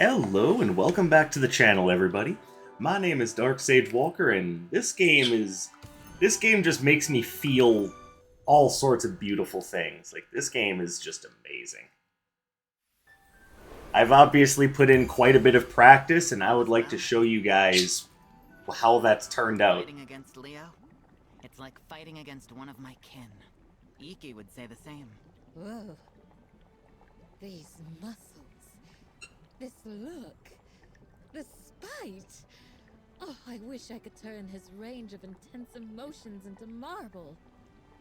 Hello and welcome back to the channel, everybody. My name is Dark Sage Walker, and this game just makes me feel all sorts of beautiful things. Like, this game is just amazing. I've obviously put in quite a bit of practice, and I would like to show you guys how that's turned out. Fighting against Leo? It's like fighting against one of my kin. Iki would say the same. Whoa. These muscles. This look. The spite. Oh, I wish I could turn his range of intense emotions into marble.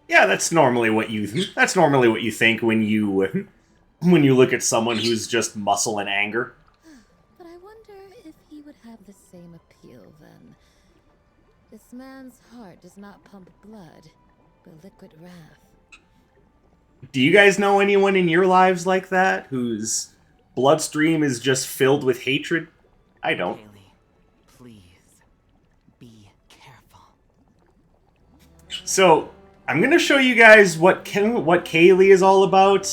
Yeah, that's normally what you think when you look at someone who's just muscle and anger. But I wonder if he would have the same appeal then. This man's heart does not pump blood, but liquid wrath. Do you guys know anyone in your lives like that, whose bloodstream is just filled with hatred? I don't. Calie, please, be careful. So, I'm gonna show you guys what Calie is all about.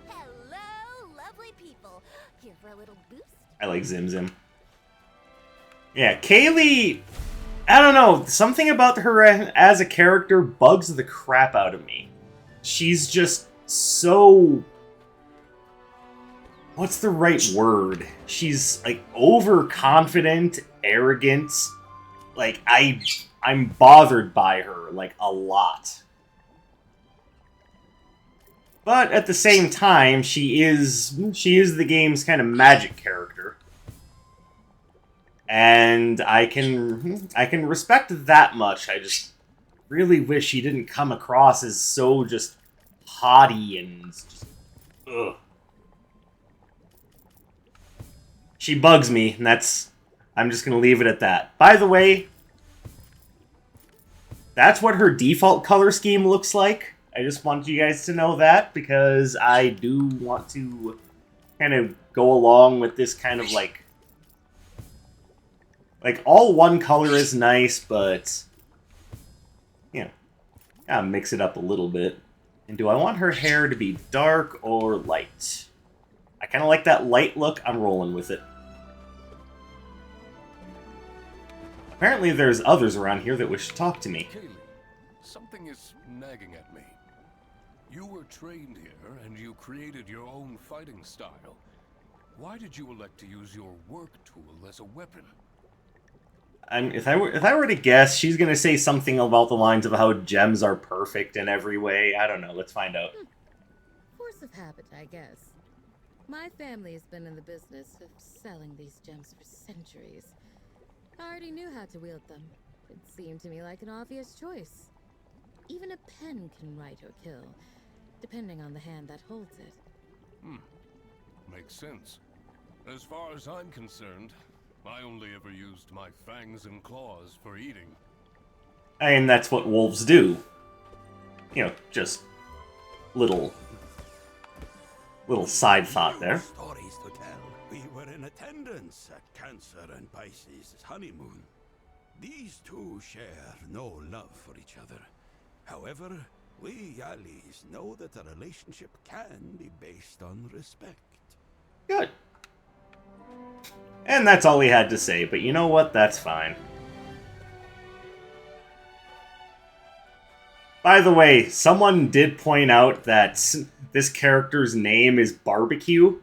Hello, lovely people. Here for a little boost? I like Zim Zim. Yeah, Calie, I don't know, something about her as a character bugs the crap out of me. She's just so... what's the right word? She's, like, overconfident, arrogant. Like, I'm bothered by her, like, a lot. But at the same time, she is the game's kind of magic character. And I can respect that much. I just really wish she didn't come across as so just haughty and just, ugh. She bugs me, and I'm just gonna leave it at that. By the way, that's what her default color scheme looks like. I just want you guys to know that, because I do want to kind of go along with this kind of like all one color is nice, but you know, gotta mix it up a little bit. And do I want her hair to be dark or light? I kind of like that light look. I'm rolling with it. Apparently there's others around here that wish to talk to me. Calie, something is nagging at me. You were trained here, and you created your own fighting style. Why did you elect to use your work tool as a weapon? If I were to guess, she's gonna say something about the lines of how gems are perfect in every way. I don't know. Let's find out. Force of habit, I guess. My family has been in the business of selling these gems for centuries. I already knew how to wield them. It seemed to me like an obvious choice. Even a pen can write or kill, depending on the hand that holds it. Makes sense. As far as I'm concerned, I only ever used my fangs and claws for eating. And that's what wolves do. You know, just little side thought there. Stories to tell. We were in attendance at Cancer and Pisces' honeymoon. These two share no love for each other. However, we allies know that a relationship can be based on respect. Good. And that's all he had to say, but you know what? That's fine. By the way, someone did point out that this character's name is Barbecue.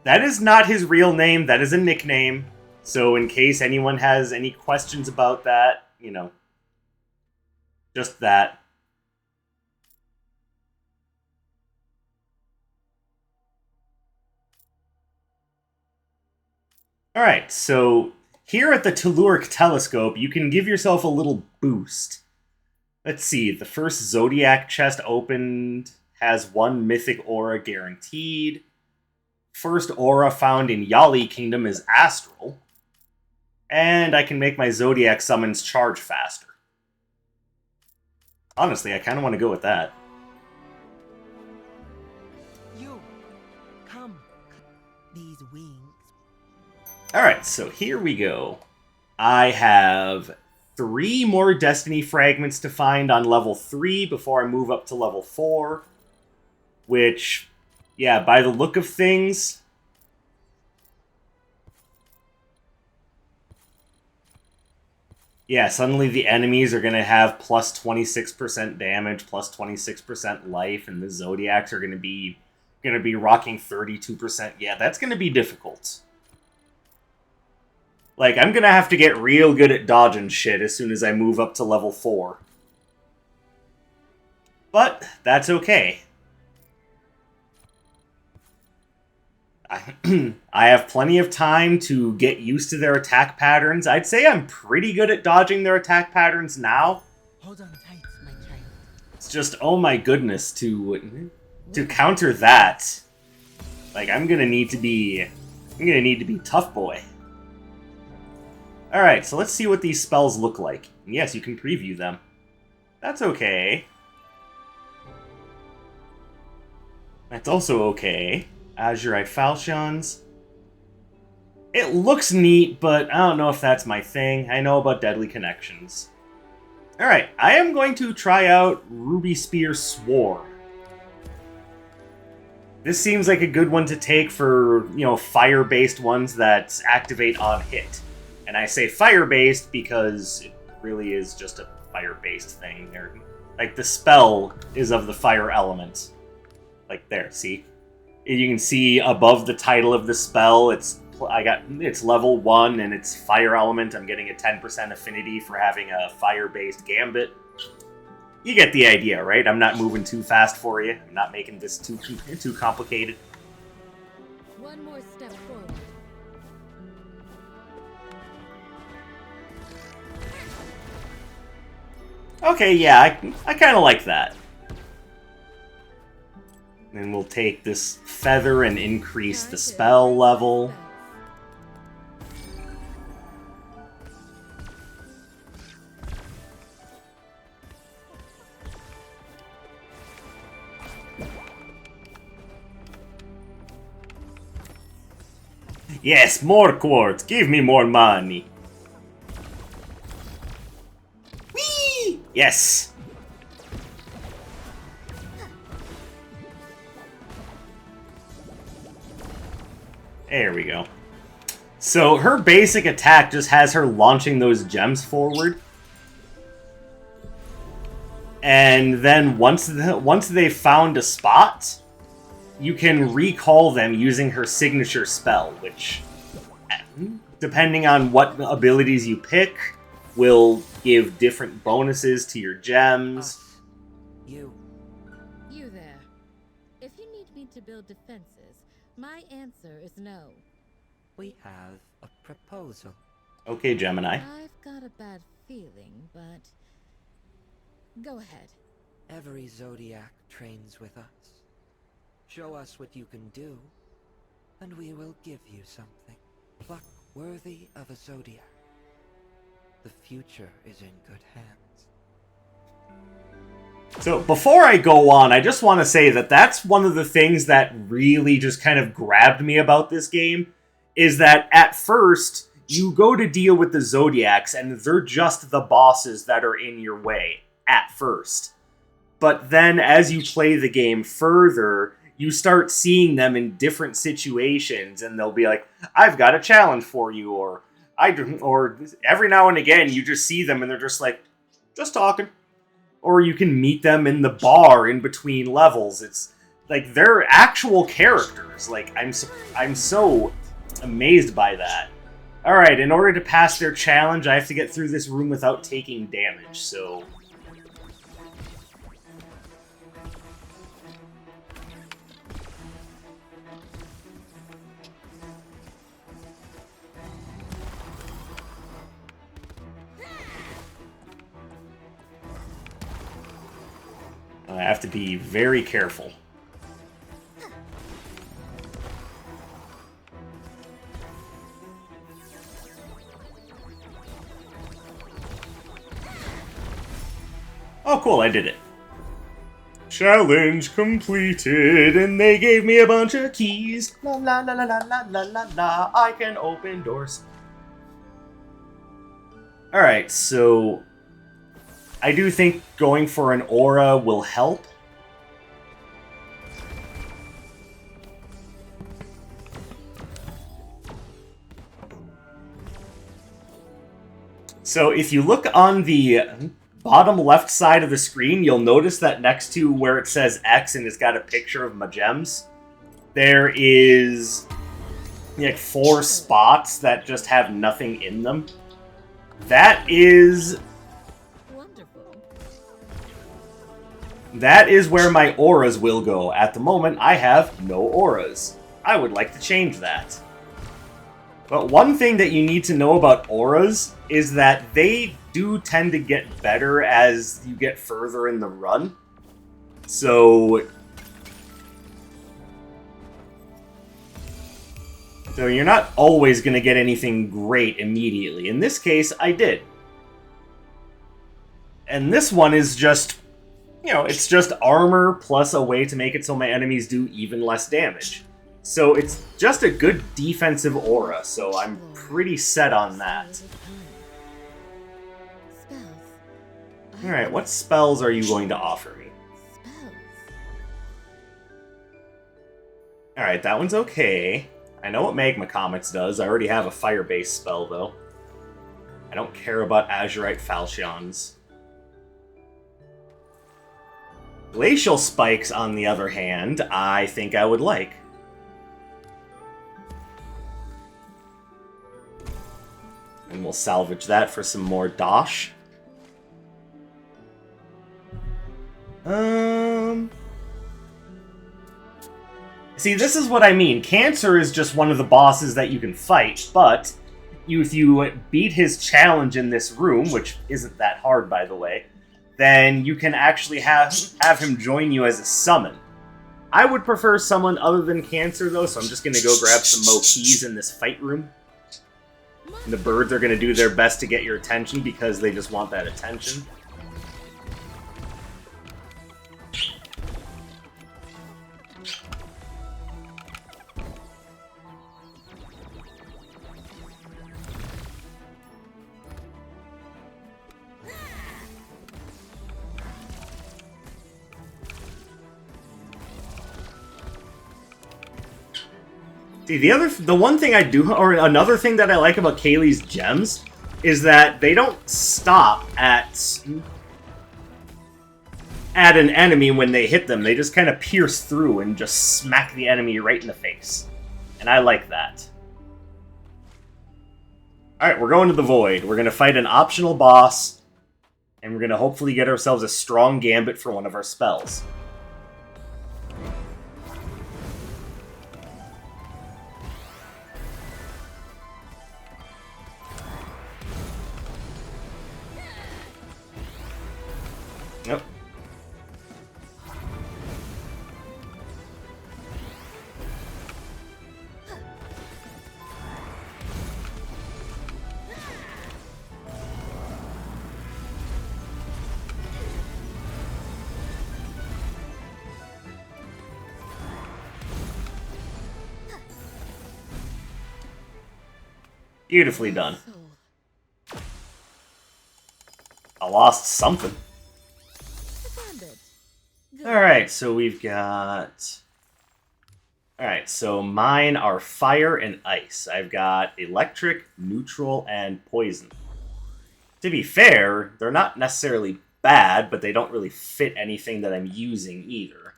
That is not his real name, that is a nickname. So in case anyone has any questions about that, you know, just that. Alright, so here at the Telluric Telescope, you can give yourself a little boost. Let's see, the first Zodiac chest opened has one mythic aura guaranteed. First aura found in Yali Kingdom is Astral. And I can make my Zodiac summons charge faster. Honestly, I kind of want to go with that. You, come. These wings. Alright, so here we go. I have 3 more Destiny fragments to find on level 3 before I move up to level 4. Which, yeah, by the look of things, Yeah, suddenly the enemies are going to have plus 26% damage, plus 26% life, and the Zodiacs are going to be rocking 32%. Yeah, that's going to be difficult. Like, I'm going to have to get real good at dodging shit as soon as I move up to level 4. But that's okay. I have plenty of time to get used to their attack patterns. I'd say I'm pretty good at dodging their attack patterns now. Hold on tight, my child. It's just, oh my goodness, to counter that, like, I'm gonna need to be tough boy. Alright, so let's see what these spells look like. Yes, you can preview them. That's okay. That's also okay. Azurite Falchions. It looks neat, but I don't know if that's my thing. I know about Deadly Connections. Alright, I am going to try out Ruby Spear Sword. This seems like a good one to take for, you know, fire-based ones that activate on hit. And I say fire-based because it really is just a fire-based thing. Like, the spell is of the fire element. Like, there, see? You can see above the title of the spell, it's level 1 and it's fire element. I'm getting a 10% affinity for having a fire-based gambit. You get the idea, right? I'm not moving too fast for you. I'm not making this too complicated. One more step forward. Okay, yeah, I kind of like that. Then we'll take this feather and increase the spell level. Yes, more quartz. Give me more money. Whee! Yes. There we go. So her basic attack just has her launching those gems forward. And then once they've found a spot, you can recall them using her signature spell, which, depending on what abilities you pick, will give different bonuses to your gems. You there. If you need me to build defenses, my answer is no. We have a proposal. Okay, Gemini. I've got a bad feeling, but go ahead. Every Zodiac trains with us. Show us what you can do, and we will give you something. Pluck worthy of a Zodiac. The future is in good hands. So before I go on, I just want to say that that's one of the things that really just kind of grabbed me about this game, is that at first, you go to deal with the Zodiacs, and they're just the bosses that are in your way, at first. But then, as you play the game further, you start seeing them in different situations, and they'll be like, I've got a challenge for you, or every now and again, you just see them, and they're just like, just talking. Or you can meet them in the bar in between levels. It's like, they're actual characters. Like, I'm so amazed by that. Alright, in order to pass their challenge, I have to get through this room without taking damage, so... I have to be very careful. Oh, cool, I did it. Challenge completed, and they gave me a bunch of keys. La la la la la la la la la, I can open doors. Alright, so... I do think going for an aura will help. So if you look on the bottom left side of the screen, you'll notice that next to where it says X and it's got a picture of my gems, there is like 4 spots that just have nothing in them. That is where my auras will go. At the moment, I have no auras. I would like to change that. But one thing that you need to know about auras is that they do tend to get better as you get further in the run. So you're not always going to get anything great immediately. In this case, I did. And this one is just, it's just armor plus a way to make it so my enemies do even less damage. So it's just a good defensive aura, so I'm pretty set on that. Alright, what spells are you going to offer me? Alright, that one's okay. I know what Magma Comets does. I already have a fire-based spell, though. I don't care about Azurite Falchions. Glacial Spikes, on the other hand, I think I would like. And we'll salvage that for some more dosh. See, this is what I mean. Cancer is just one of the bosses that you can fight, but if you beat his challenge in this room, which isn't that hard, by the way, then you can actually have him join you as a summon. I would prefer someone other than Cancer, though, so I'm just going to go grab some Mo keys in this fight room. And the birds are going to do their best to get your attention because they just want that attention. See, the one thing I do, or another thing that I like about Calie's gems, is that they don't stop at an enemy when they hit them. They just kind of pierce through and just smack the enemy right in the face. And I like that. Alright, we're going to the Void. We're going to fight an optional boss, and we're going to hopefully get ourselves a strong gambit for one of our spells. Yep. Beautifully done. I lost something. Alright, so we've got... Alright, so mine are fire and ice. I've got electric, neutral, and poison. To be fair, they're not necessarily bad, but they don't really fit anything that I'm using either.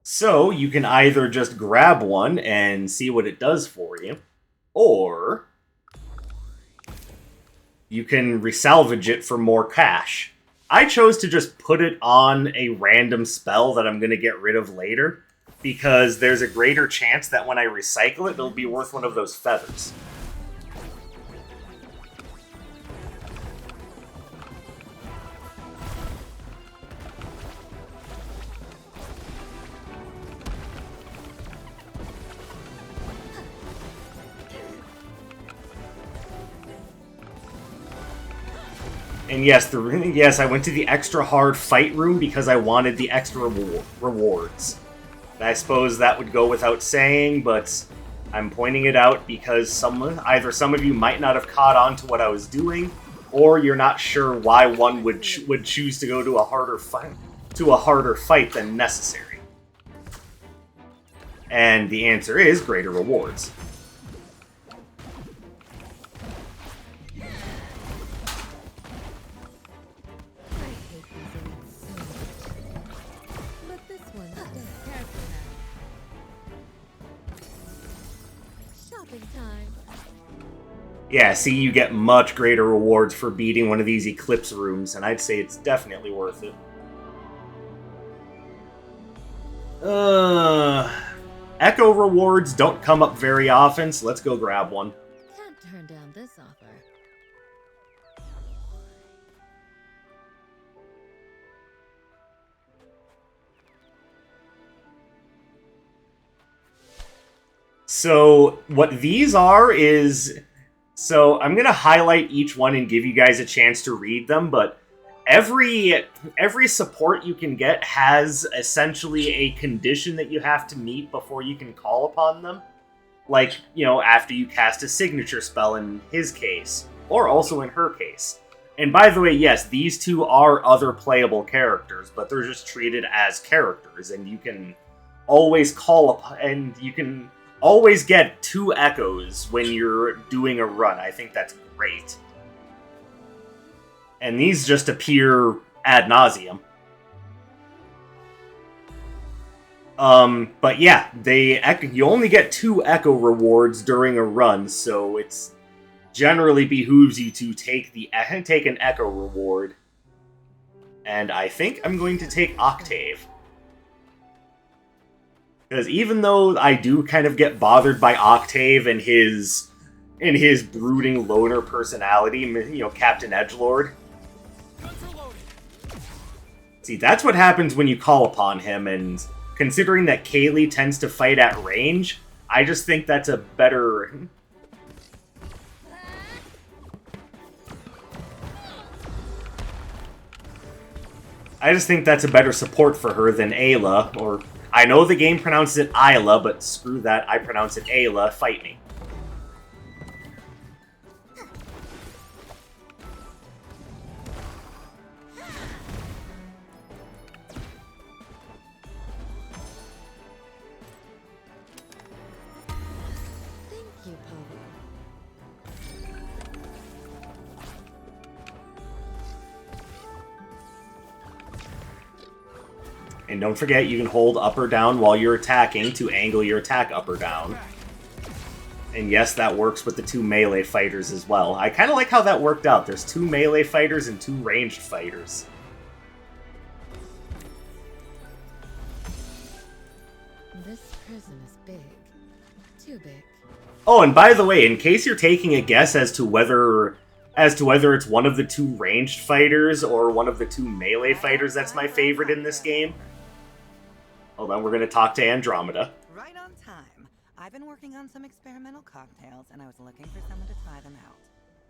So, you can either just grab one and see what it does for you, or you can resalvage it for more cash. I chose to just put it on a random spell that I'm going to get rid of later, because there's a greater chance that when I recycle it, it'll be worth one of those feathers. And yes, I went to the extra hard fight room because I wanted the extra rewards. I suppose that would go without saying, but I'm pointing it out because either some of you might not have caught on to what I was doing, or you're not sure why one would choose to go to a harder fight than necessary. And the answer is greater rewards. But this one's dead character now. Shopping time. Yeah, see, you get much greater rewards for beating one of these Eclipse rooms, and I'd say it's definitely worth it. Echo rewards don't come up very often, so let's go grab one. Can't turn down this offer. So, what these are is... So, I'm going to highlight each one and give you guys a chance to read them, but every support you can get has essentially a condition that you have to meet before you can call upon them. Like, you know, after you cast a signature spell in his case, or also in her case. And by the way, yes, these two are other playable characters, but they're just treated as characters, and you can always call upon, and you can always get 2 echoes when you're doing a run. I think that's great. And these just appear ad nauseum. But yeah, you only get 2 echo rewards during a run, so it's generally behooves you to take an echo reward. And I think I'm going to take Octave. Because even though I do kind of get bothered by Octave and his brooding loner personality, you know, Captain Edgelord. See, that's what happens when you call upon him, and considering that Calie tends to fight at range, I just think that's a better... I just think that's a better support for her than Ayla, or... I know the game pronounces it Ayla, but screw that, I pronounce it Ayla. Fight me. Thank you, Polly. And don't forget, you can hold up or down while you're attacking to angle your attack up or down. And yes, that works with the 2 melee fighters as well. I kind of like how that worked out. There's 2 melee fighters and 2 ranged fighters. This prison is big. Too big. Oh, and by the way, in case you're taking a guess as to whether it's one of the 2 ranged fighters or one of the 2 melee fighters that's my favorite in this game, hold on, we're going to talk to Andromeda. Right on time. I've been working on some experimental cocktails, and I was looking for someone to try them out.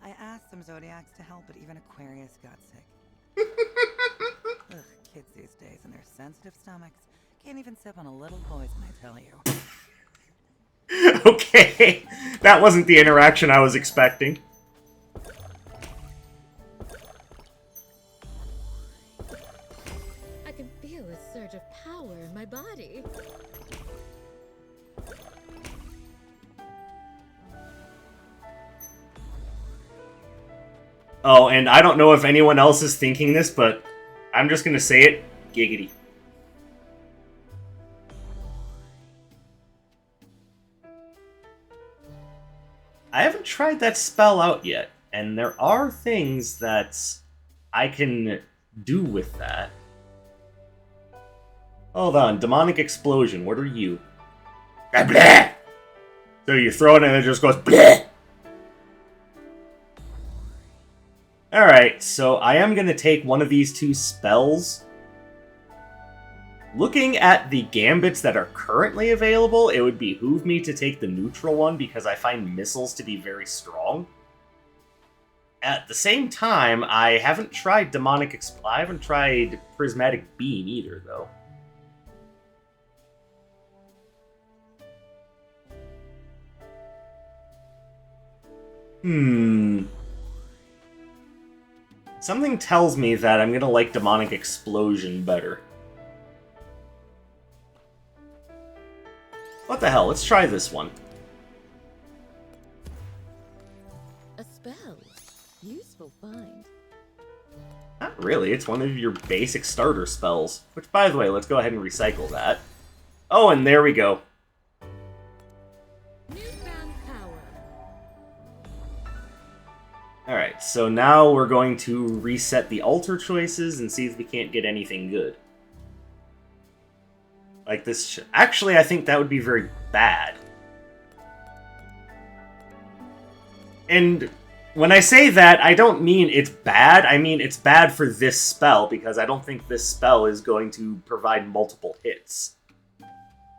I asked some Zodiacs to help, but even Aquarius got sick. Ugh, kids these days and their sensitive stomachs can't even sip on a little poison, I tell you. Okay, that wasn't the interaction I was expecting. I can feel a surge of power in my body. Oh, and I don't know if anyone else is thinking this, but I'm just gonna say it, giggity. I haven't tried that spell out yet, and there are things that I can do with that. Hold on, Demonic Explosion, what are you? Blah, blah. So you throw it and it just goes bleh. Alright, so I am going to take one of these 2 spells. Looking at the gambits that are currently available, it would behoove me to take the neutral one because I find missiles to be very strong. At the same time, I haven't tried I haven't tried Prismatic Beam either, though. Something tells me that I'm gonna like Demonic Explosion better. What the hell? Let's try this one. A spell. Useful find. Not really, it's one of your basic starter spells. Which, by the way, let's go ahead and recycle that. Oh, and there we go. Newfound power. Alright, so now we're going to reset the altar choices and see if we can't get anything good. Like this... Actually, I think that would be very bad. And when I say that, I don't mean it's bad. I mean it's bad for this spell, because I don't think this spell is going to provide multiple hits.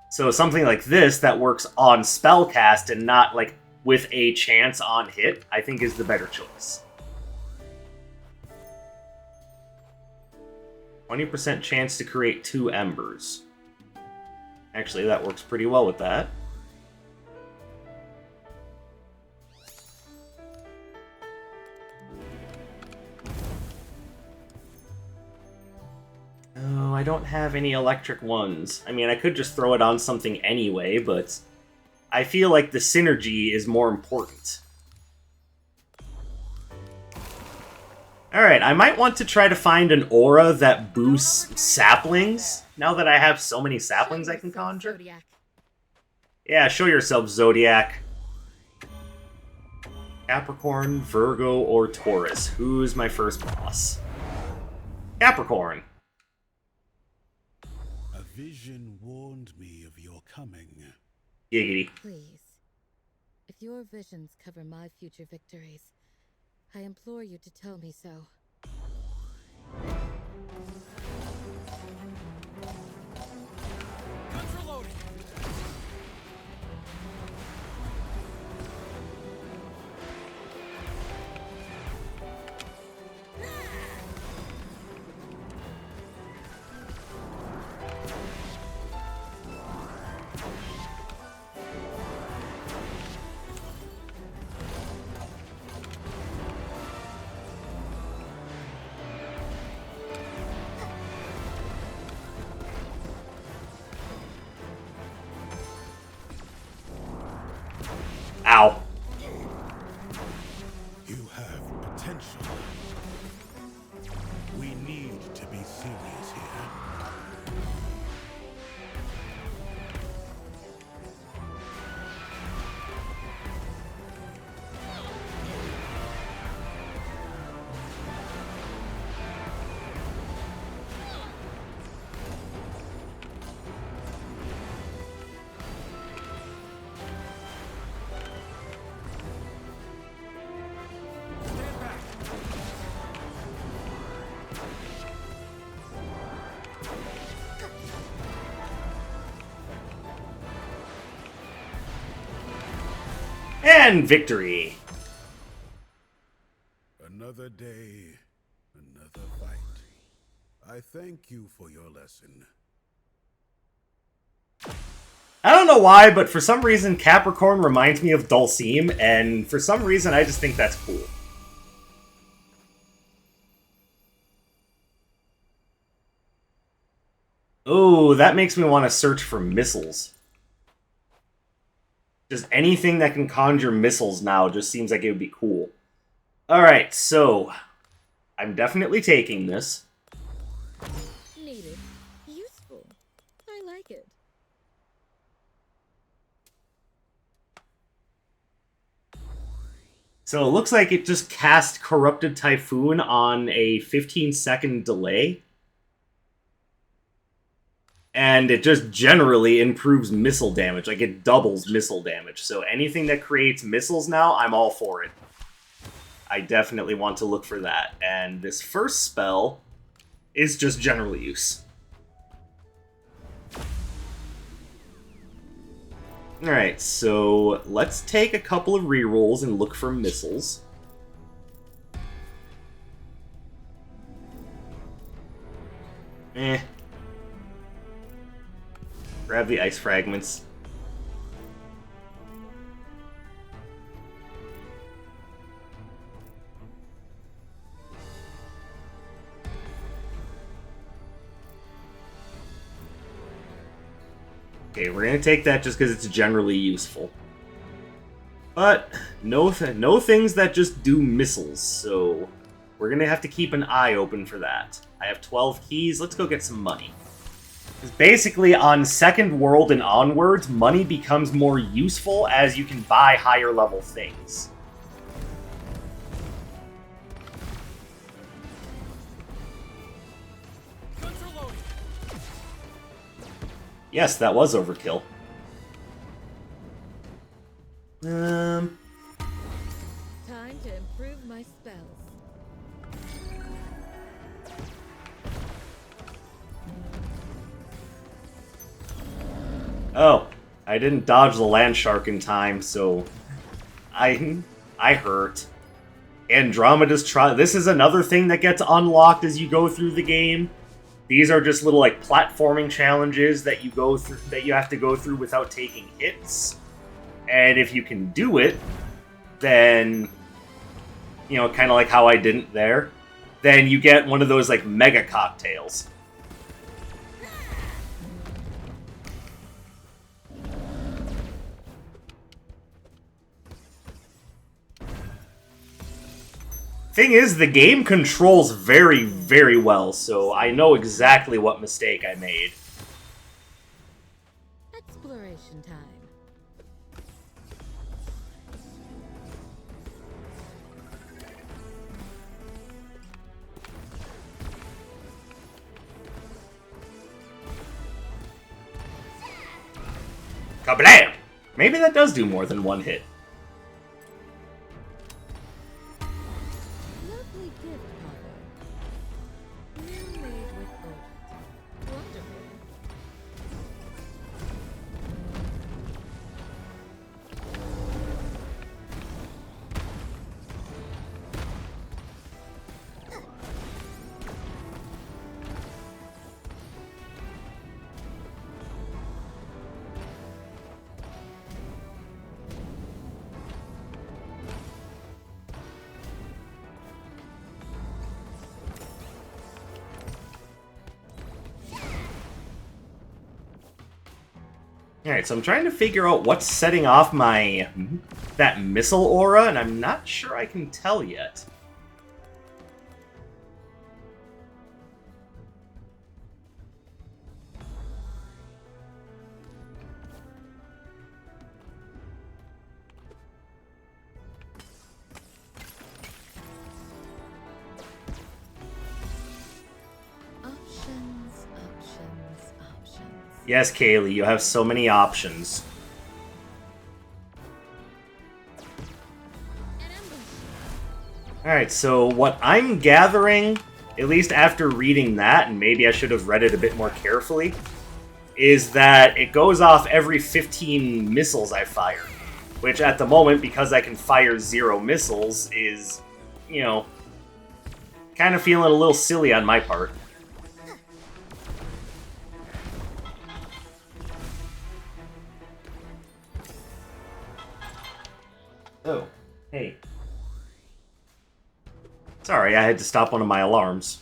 So something like this that works on spellcast and not, like, with a chance on hit, I think is the better choice. 20% chance to create 2 embers. Actually, that works pretty well with that. Oh, I don't have any electric ones. I mean, I could just throw it on something anyway, but I feel like the synergy is more important. Alright, I might want to try to find an aura that boosts saplings, now that I have so many saplings I can conjure. Zodiac. Yeah, show yourself, Zodiac. Capricorn, Virgo, or Taurus. Who's my first boss? Capricorn. A vision warned me of your coming. Giggity. Please. If your visions cover my future victories, I implore you to tell me so. Ow. You have potential. We need to be serious here. And victory. Another day, another fight. I thank you for your lesson. I don't know why, but for some reason Capricorn reminds me of Dulcime, and for some reason I just think that's cool. Ooh, that makes me want to search for missiles. Just anything that can conjure missiles now just seems like it would be cool. Alright, so I'm definitely taking this. Needed. Useful. I like it. So it looks like it just cast Corrupted Typhoon on a 15-second delay. And it just generally improves missile damage. Like, it doubles missile damage. So anything that creates missiles now, I'm all for it. I definitely want to look for that. And this first spell is just general use. Alright, so let's take a couple of rerolls and look for missiles. Grab the ice fragments. Okay, we're gonna take that just because it's generally useful. But no things that just do missiles, so we're gonna have to keep an eye open for that. I have 12 keys, let's go get some money. Because basically, on Second World and onwards, money becomes more useful as you can buy higher level things. Yes, that was overkill. Time to improve my spells. Oh, I didn't dodge the land shark in time, so I hurt. Andromeda's trial. This is another thing that gets unlocked as you go through the game. These are just little like platforming challenges that you go through that you have to go through without taking hits. And if you can do it, then you know, kind of like how I didn't there, then you get one of those like mega cocktails. Thing is, the game controls very, very well, so I know exactly what mistake I made. Exploration time. Kablam! Maybe that does do more than one hit. Lovely gift, Papa. New made with oat. Wonderful. Alright, so I'm trying to figure out what's setting off that missile aura, and I'm not sure I can tell yet. Options, options, options. Yes, Calie, you have so many options. An ambush. Alright, so what I'm gathering, at least after reading that, and maybe I should have read it a bit more carefully, is that it goes off every 15 missiles I fire. Which at the moment, because I can fire 0 missiles, is, you know, kind of feeling a little silly on my part. Oh, hey. Sorry, I had to stop one of my alarms.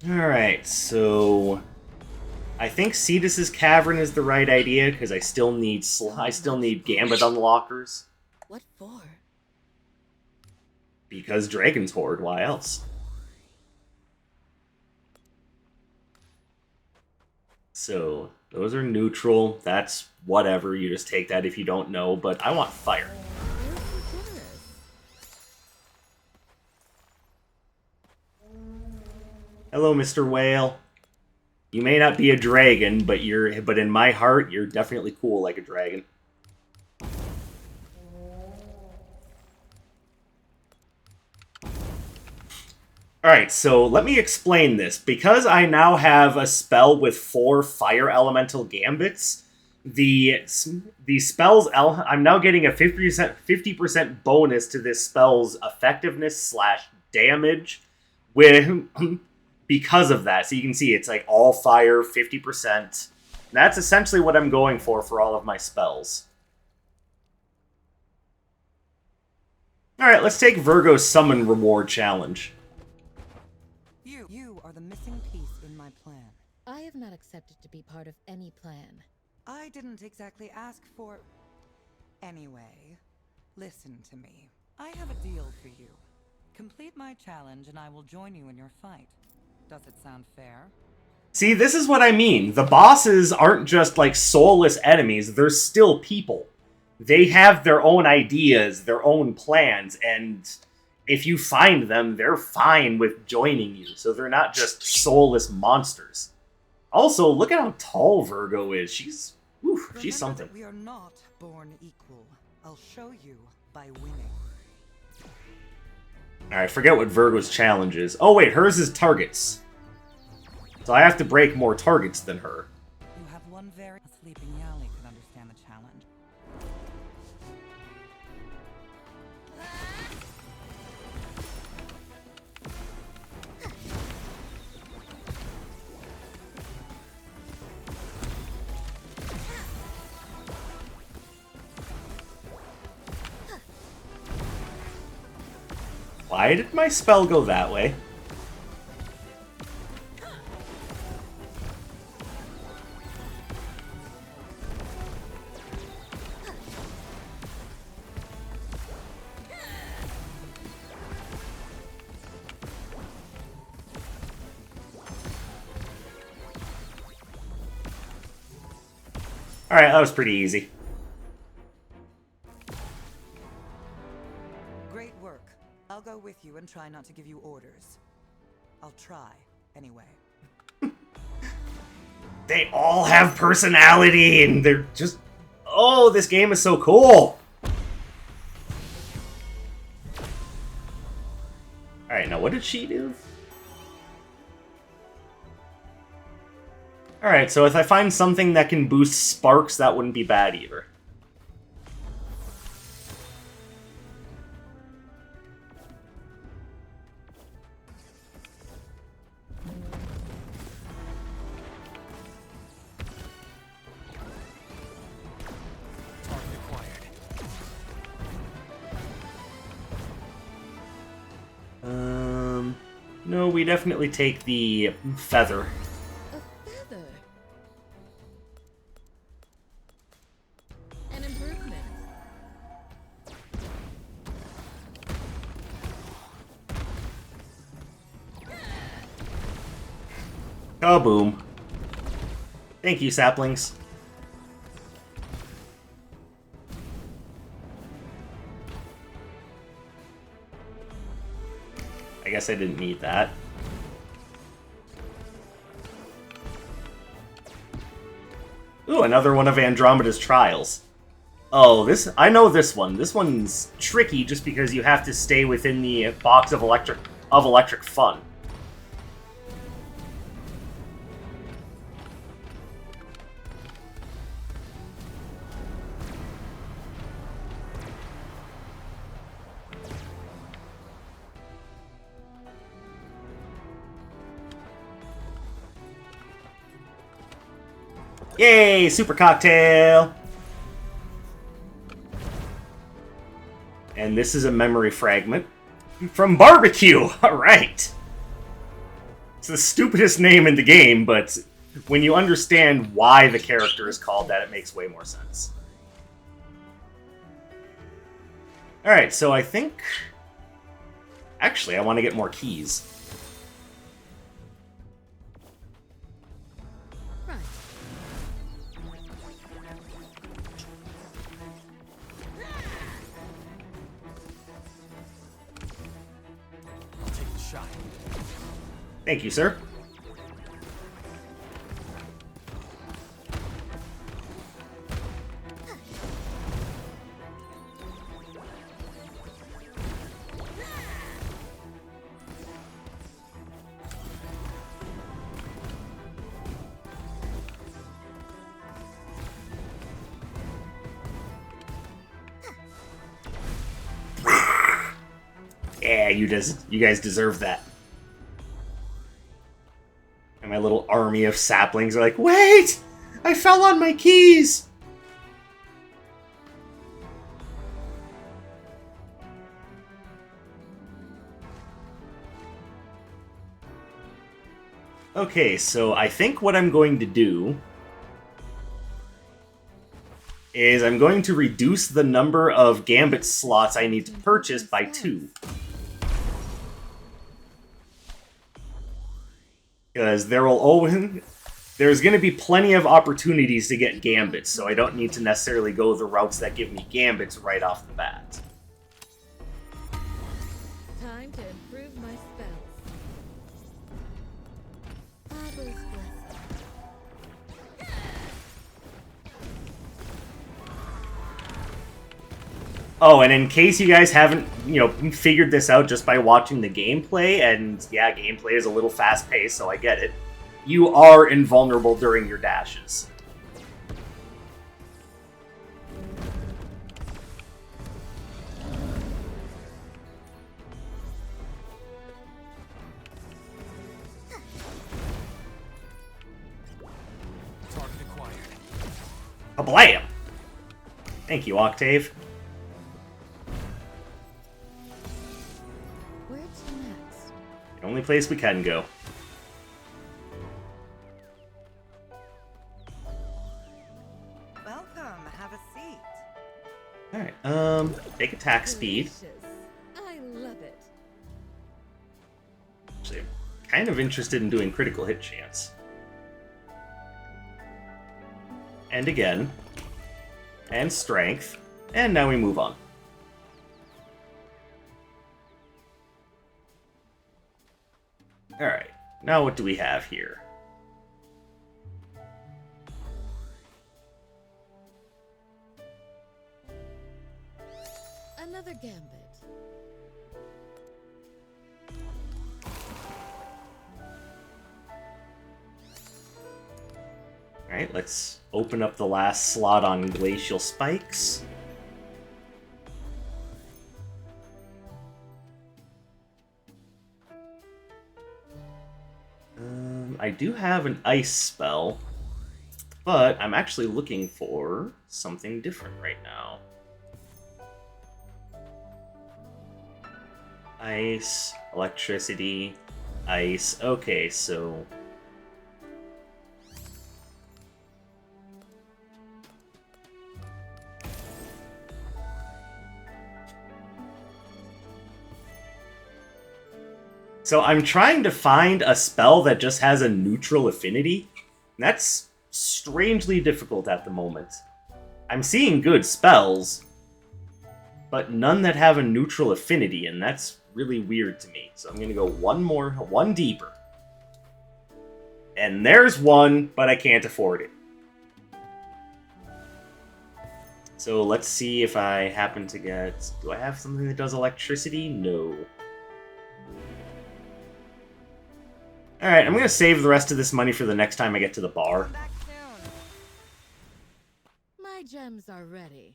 Alright, so I think Cetus's Cavern is the right idea, because I still need Gambit unlockers. What for? Because Dragon's Horde, why else? So, those are neutral. That's whatever. You just take that if you don't know, but I want fire. You're so generous. Hello, Mr. Whale. You may not be a dragon, but in my heart, you're definitely cool like a dragon. Alright, so let me explain this. Because I now have a spell with 4 Fire Elemental Gambits, the spell's... I'm now getting a 50% bonus to this spell's effectiveness / damage because of that. So you can see it's like all fire, 50%. That's essentially what I'm going for all of my spells. Alright, let's take Virgo's Summon Reward Challenge. You are the missing piece in my plan. I have not accepted to be part of any plan. I didn't exactly ask for... Anyway, listen to me. I have a deal for you. Complete my challenge and I will join you in your fight. Does it sound fair? See, this is what I mean. The bosses aren't just, like, soulless enemies. They're still people. They have their own ideas, their own plans, and if you find them, they're fine with joining you. So they're not just soulless monsters. Also, look at how tall Virgo is. She's something. That we are not born equal. I'll show you by winning. Alright, forget what Virgo's challenge is. Oh wait, hers is targets. So I have to break more targets than her. You have one very... A sleeping Calie could understand the challenge. Why did my spell go that way? Alright, that was pretty easy. Great work. I'll go with you and try not to give you orders. I'll try, anyway. They all have personality, and they're just... Oh, this game is so cool! Alright, now what did she do? Alright, so if I find something that can boost sparks, that wouldn't be bad either. No, we definitely take the feather. A feather? An improvement. Kaboom. Thank you, saplings. I guess I didn't need that. Ooh, another one of Andromeda's trials. Oh, I know this one. This one's tricky just because you have to stay within the box of electric fun. Yay! Super cocktail! And this is a memory fragment from Barbecue! Alright! It's the stupidest name in the game, but when you understand why the character is called that, it makes way more sense. Alright, so I think... Actually, I want to get more keys. Thank you, sir. Yeah, you guys deserve that. And my little army of saplings are like, wait! I fell on my keys! Okay, so I think what I'm going to do is I'm going to reduce the number of gambit slots I need to purchase by 2. Because there's going to be plenty of opportunities to get gambits, so I don't need to necessarily go the routes that give me gambits right off the bat. Time to improve my spells. Father's blessing. Oh, and in case you guys haven't, figured this out just by watching the gameplay, and yeah, gameplay is a little fast-paced, so I get it, you are invulnerable during your dashes. Target acquired. Kablam! Thank you, Octave. Where to next? The only place we can go. Welcome. Have a seat. Alright, take attack speed. Delicious. I love it. Actually, I'm kind of interested in doing critical hit chance. And again. And strength. And now we move on. Alright, now what do we have here? Another gambit. Alright, let's open up the last slot on Glacial Spikes. I do have an ice spell, but I'm actually looking for something different right now. Ice, electricity, ice. Okay, so... So I'm trying to find a spell that just has a neutral affinity. That's strangely difficult at the moment. I'm seeing good spells, but none that have a neutral affinity, and that's really weird to me. So I'm going to go one deeper. And there's one, but I can't afford it. So let's see if I happen to get... Do I have something that does electricity? No. Alright, I'm going to save the rest of this money for the next time I get to the bar. Come back soon. My gems are ready.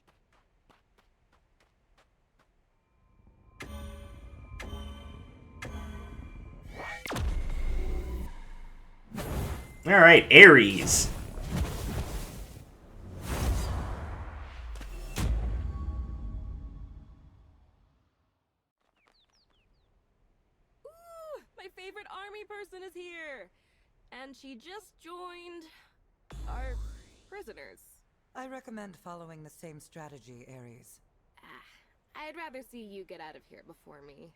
Alright, Ares. My favorite army person is here! And she just joined... our prisoners. I recommend following the same strategy, Ares. I'd rather see you get out of here before me.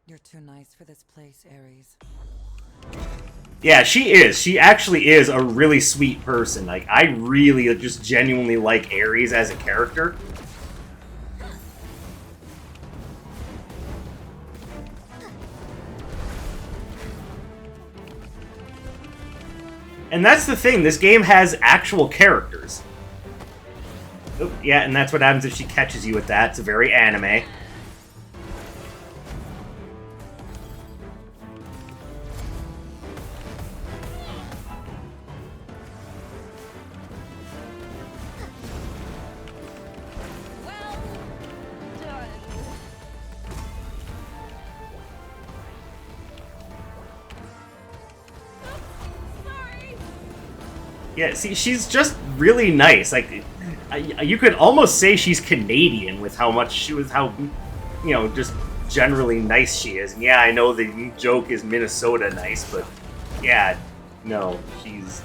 You're too nice for this place, Ares. Yeah, she is. She actually is a really sweet person. Like, I really just genuinely like Ares as a character. And that's the thing, this game has actual characters. Oh, yeah, and that's what happens if she catches you with that. It's very anime. Well done. Sorry. Yeah, see, she's just really nice. Like, you could almost say she's Canadian with how much just generally nice she is. And yeah, I know the joke is Minnesota nice, but Yeah, no, she's...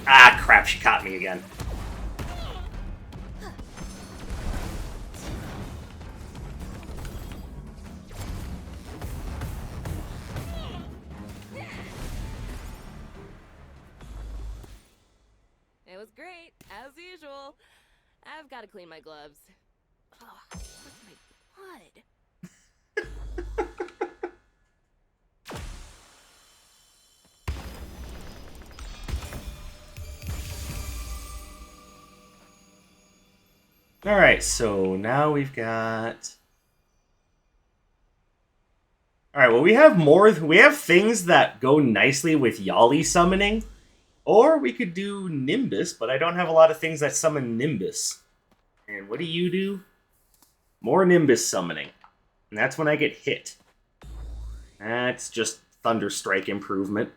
Ah, crap, she caught me again. It was great, as usual. I've got to clean my gloves. Oh, where's my blood? Alright, so now we've got... Alright, well we have things that go nicely with Yali summoning. Or we could do Nimbus, but I don't have a lot of things that summon Nimbus. And what do you do? More Nimbus summoning. And that's when I get hit. That's just Thunderstrike improvement.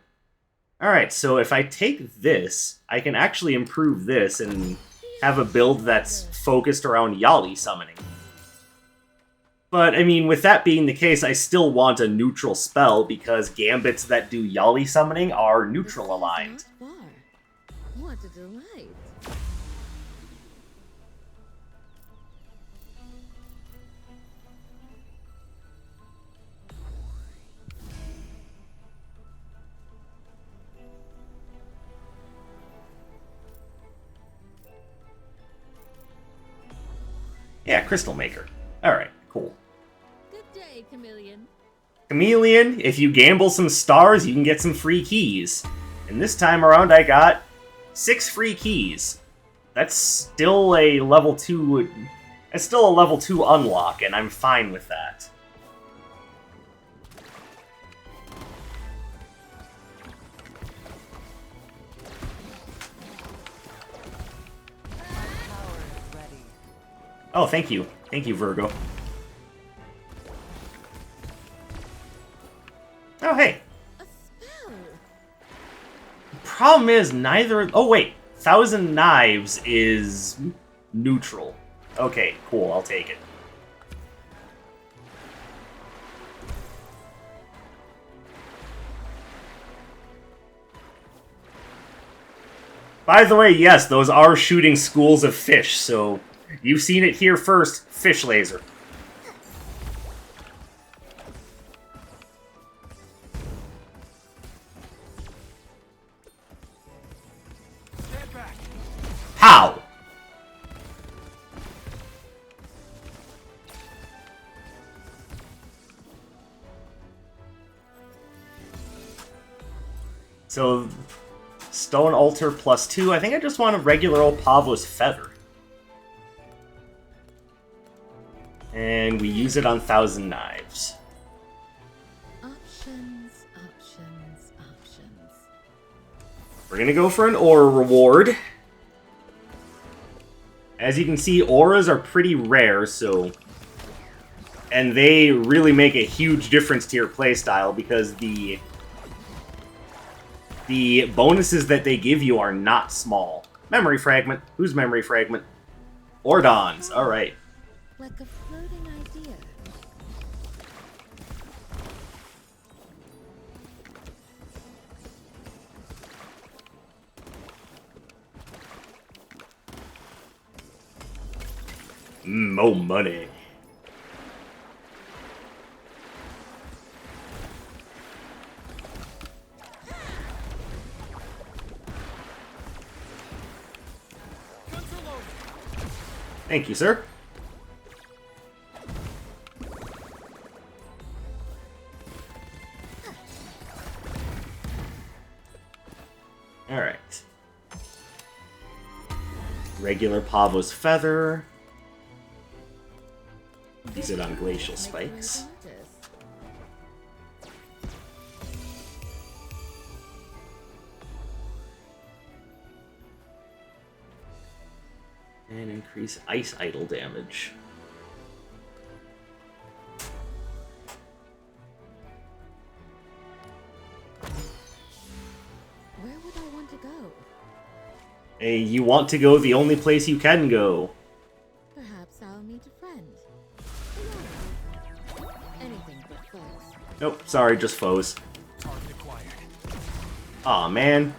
Alright, so if I take this, I can actually improve this and have a build that's focused around Yali summoning. But, I mean, with that being the case, I still want a neutral spell, because gambits that do Yali summoning are neutral aligned. What a delight. Yeah, Crystal Maker. Alright, cool. Good day, Chameleon. Chameleon, if you gamble some stars, you can get some free keys. And this time around, I got 6 free keys. That's still a level 2... That's still a level 2 unlock, and I'm fine with that. Oh, thank you. Thank you, Virgo. Oh, hey. A spell. Problem is, neither... Oh, wait. Thousand Knives is neutral. Okay, cool. I'll take it. By the way, yes, those are shooting schools of fish, so you've seen it here first. Fish laser. How? So, Stone Altar +2. I think I just want a regular old Pavlo's Feather. And we use it on Thousand Knives. Options, options, options. We're gonna go for an aura reward. As you can see, auras are pretty rare, so... And they really make a huge difference to your playstyle, because the bonuses that they give you are not small. Memory Fragment. Who's Memory Fragment? Ordons. Alright. Like a floating idea. More money. Thank you, sir. Alright. Regular Pavo's Feather. Use it on Glacial Spikes. And increase Ice Idol damage. Where would I want to go? Hey, you want to go the only place you can go. Perhaps I'll meet a friend. Anyway, Nope, sorry, just foes. Target acquired. Aw, man.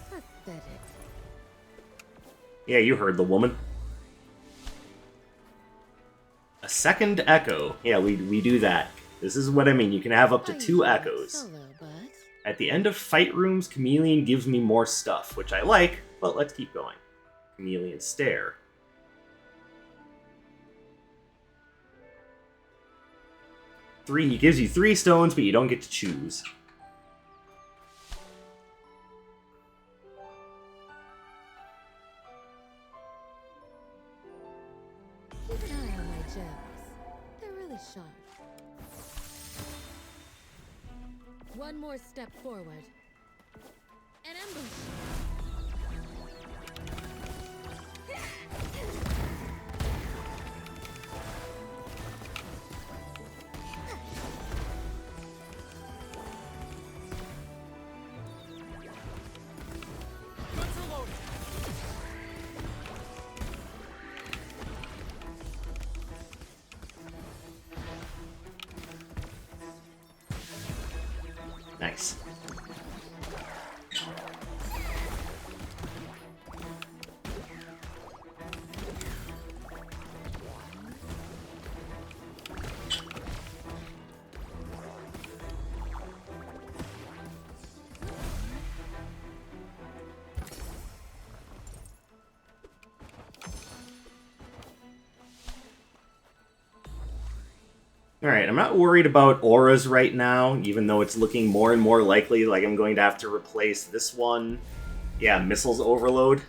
Pathetic. Yeah, you heard the woman. A second echo. Yeah, we do that. This is what I mean. You can have up to I 2 enjoyed echoes. Solo, but At the end of fight rooms, Chameleon gives me more stuff, which I like, but let's keep going. Chameleon Stare. He gives you 3 stones, but you don't get to choose. keep an eye on my gems. They're really sharp. One more step forward. An ambush. Guns are loaded. Nice. Alright, I'm not worried about auras right now, even though it's looking more and more likely like I'm going to have to replace this one. Yeah, Missiles Overload.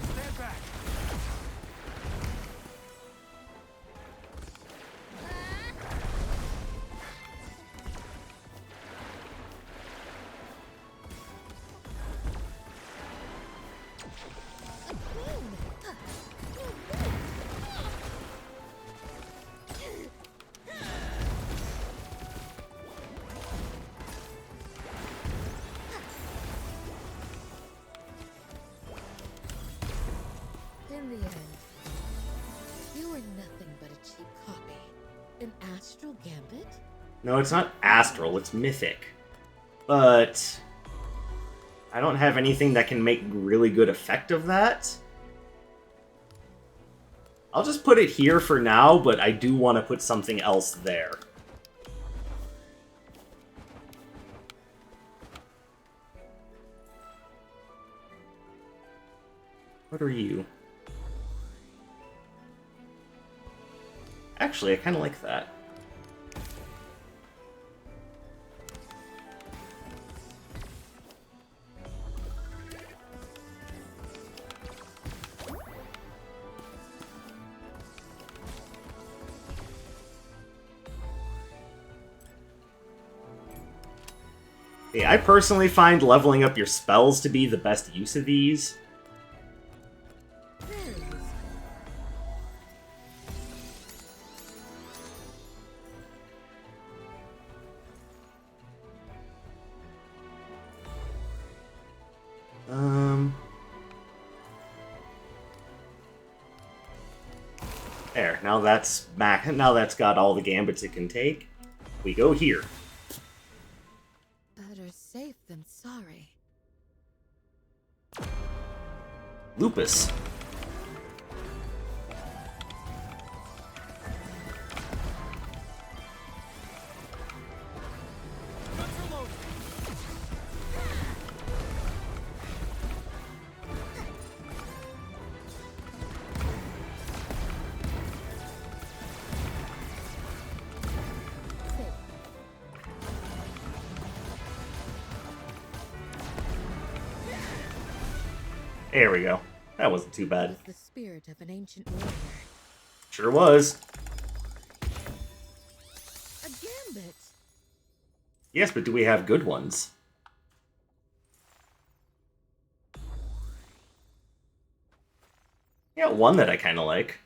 Stand back. In the end, you were nothing but a cheap copy. An Astral Gambit? No, it's not Astral, it's Mythic. But I don't have anything that can make really good effect of that. I'll just put it here for now, but I do want to put something else there. What are you? Actually, I kind of like that. Yeah, I personally find leveling up your spells to be the best use of these. Very useful. There, now that's back. Now that's got all the gambits it can take. We go here. Better safe than sorry. Lupus. Guns are loaded. Safe. There we go. That wasn't too It bad. was the spirit of an ancient warrior. Sure was. A gambit. Yes, but do we have good ones? Yeah, one that I kind of like.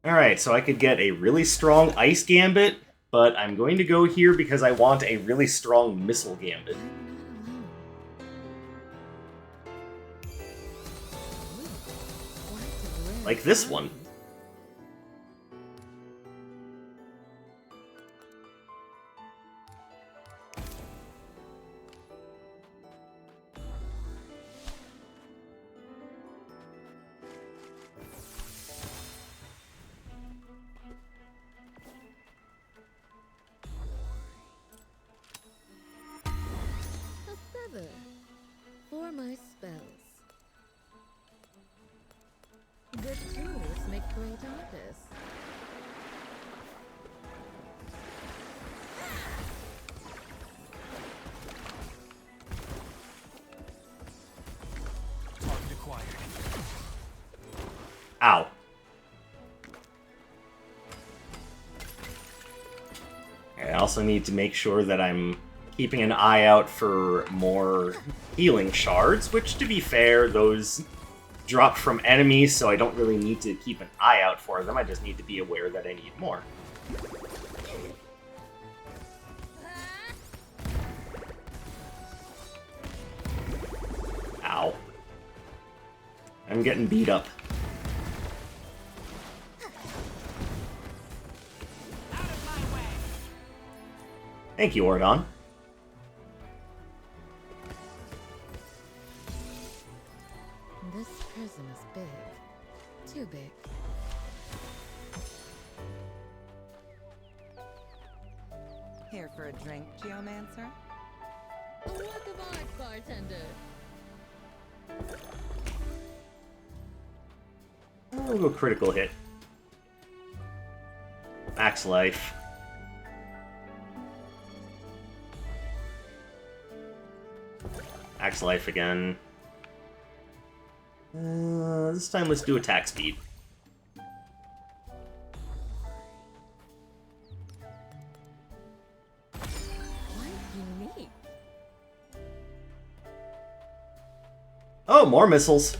Alright, so I could get a really strong Ice Gambit, but I'm going to go here because I want a really strong Missile Gambit. Like this one. For my spells. Good tools make great artists. Target acquired. Ow. I also need to make sure that I'm keeping an eye out for more healing shards, which, to be fair, those drop from enemies, so I don't really need to keep an eye out for them. I just need to be aware that I need more. Ow. I'm getting beat up. Thank you, Ordon. This prison is big. Too big. Here for a drink, Geomancer? A work of art, bartender. I'll go critical hit. Max life. Max life again. This time let's do attack speed. Quite unique. Oh, more missiles.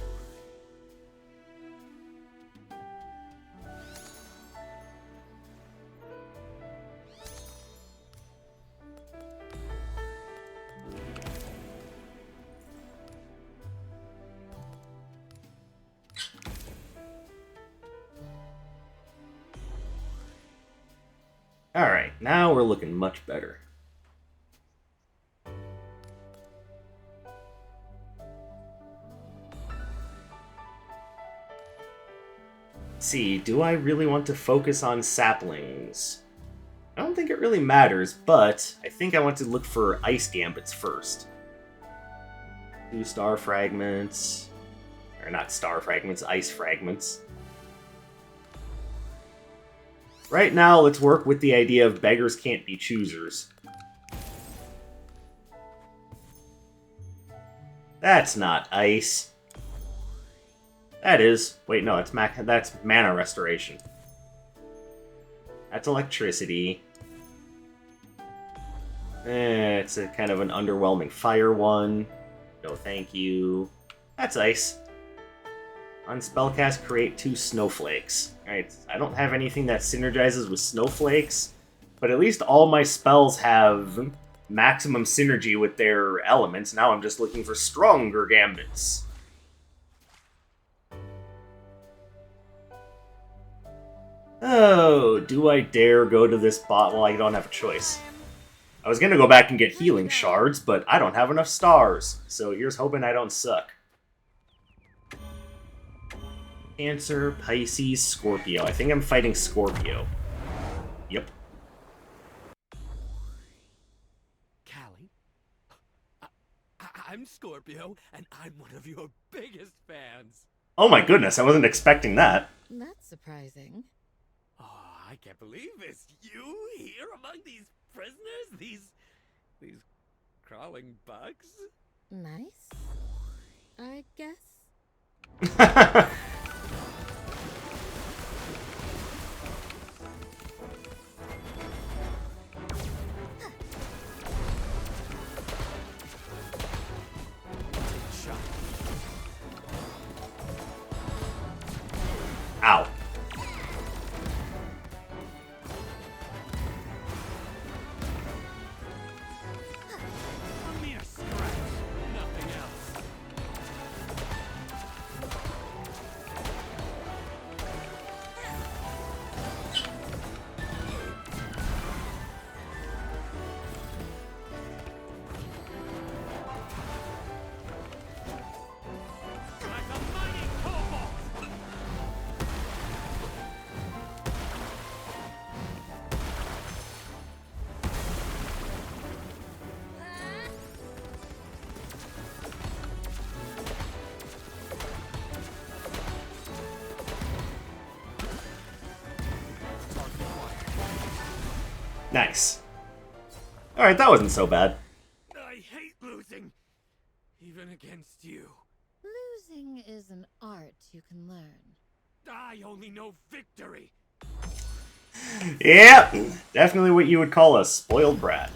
Alright, now we're looking much better. Let's see, do I really want to focus on saplings? I don't think it really matters, but I think I want to look for ice gambits first. 2 star fragments. Or not star fragments, ice fragments. Right now, let's work with the idea of beggars can't be choosers. That's not ice. That is. Wait, no, that's mana restoration. That's electricity. It's a kind of an underwhelming fire one. No thank you. That's ice. On spellcast, create 2 snowflakes. Alright, I don't have anything that synergizes with snowflakes, but at least all my spells have maximum synergy with their elements. Now I'm just looking for stronger gambits. Oh, do I dare go to this bot? Well, I don't have a choice. I was gonna go back and get healing shards, but I don't have enough stars, so here's hoping I don't suck. Cancer, Pisces, Scorpio. I think I'm fighting Scorpio. Yep. Calie? I'm Scorpio, and I'm one of your biggest fans. Oh my goodness, I wasn't expecting that. That's surprising. Oh, I can't believe this. You here among these prisoners? These crawling bugs? Nice. I guess. Nice. Alright, that wasn't so bad. I hate losing, even against you. Losing is an art you can learn. I only know victory. Yep, definitely what you would call a spoiled brat.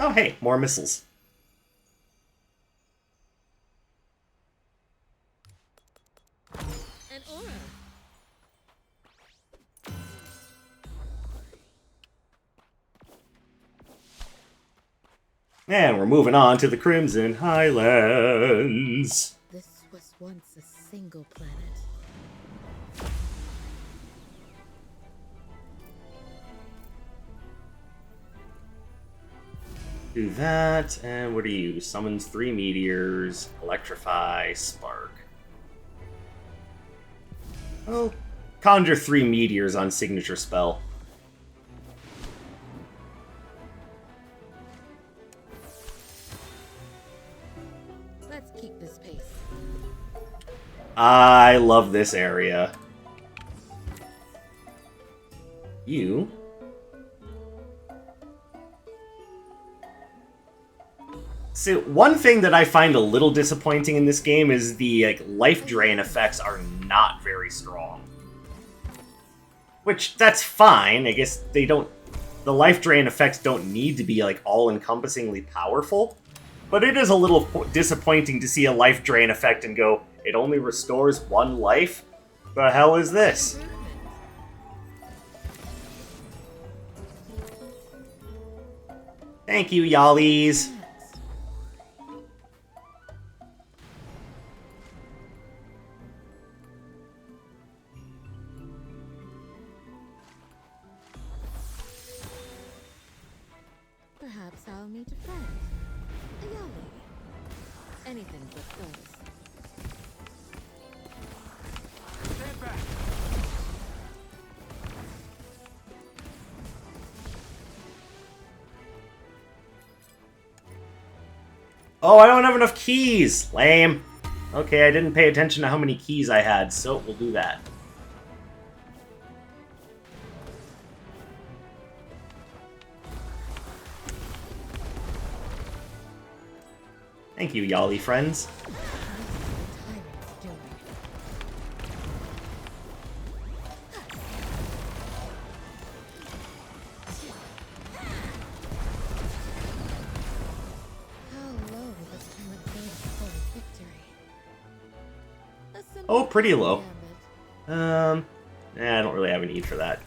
Oh hey, more missiles. An aura. And we're moving on to the Crimson Highlands. This was once a single planet. Do that, and what do you? Summons 3 meteors, electrify, spark. Well, conjure 3 meteors on signature spell. Let's keep this pace. I love this area. You... So, one thing that I find a little disappointing in this game is the life drain effects are not very strong. Which, that's fine. I guess they don't... The life drain effects don't need to be, all-encompassingly powerful. But it is a little disappointing to see a life drain effect and go, it only restores 1 life? The hell is this? Thank you, y'allies. Perhaps I'll meet a friend. A Yali. Anything but those. Stand back. Oh, I don't have enough keys! Lame. Okay, I didn't pay attention to how many keys I had, so we'll do that. Thank you, Yali friends. Oh, pretty low. I don't really have a need for that.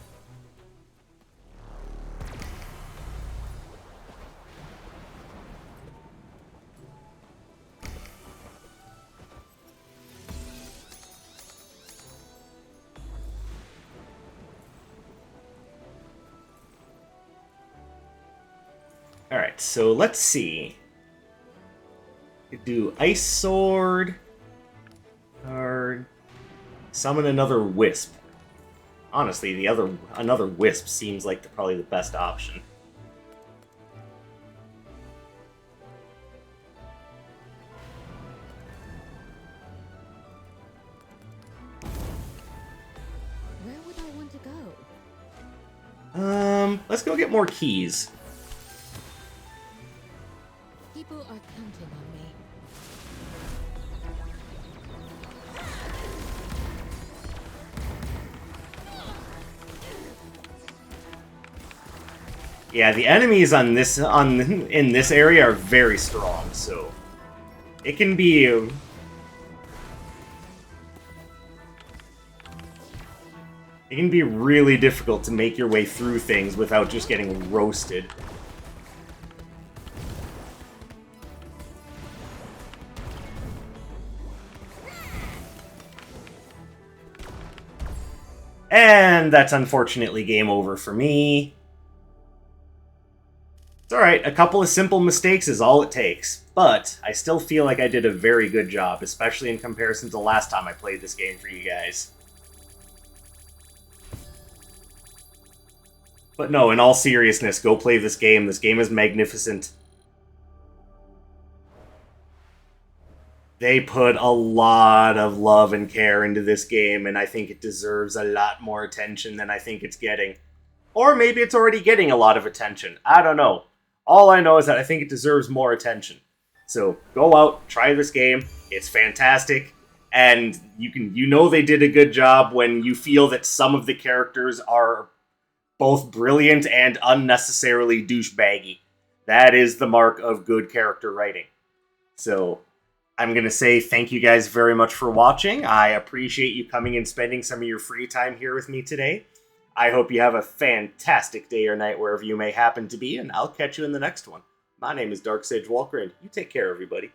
Alright, so let's see. Could do Ice Sword. Or summon another Wisp. Honestly, another Wisp seems like probably the best option. Where would I want to go? Let's go get more keys. People are counting on me. Yeah, the enemies in this area are very strong, so it can be really difficult to make your way through things without just getting roasted. And that's unfortunately game over for me. It's alright, a couple of simple mistakes is all it takes, but I still feel like I did a very good job, especially in comparison to the last time I played this game for you guys. But no, in all seriousness, go play this game. This game is magnificent. They put a lot of love and care into this game, and I think it deserves a lot more attention than I think it's getting. Or maybe it's already getting a lot of attention. I don't know. All I know is that I think it deserves more attention. So go out, try this game. It's fantastic. And you know they did a good job when you feel that some of the characters are both brilliant and unnecessarily douchebaggy. That is the mark of good character writing. So I'm going to say thank you guys very much for watching. I appreciate you coming and spending some of your free time here with me today. I hope you have a fantastic day or night wherever you may happen to be, and I'll catch you in the next one. My name is Dark Sage Walker, and you take care, everybody.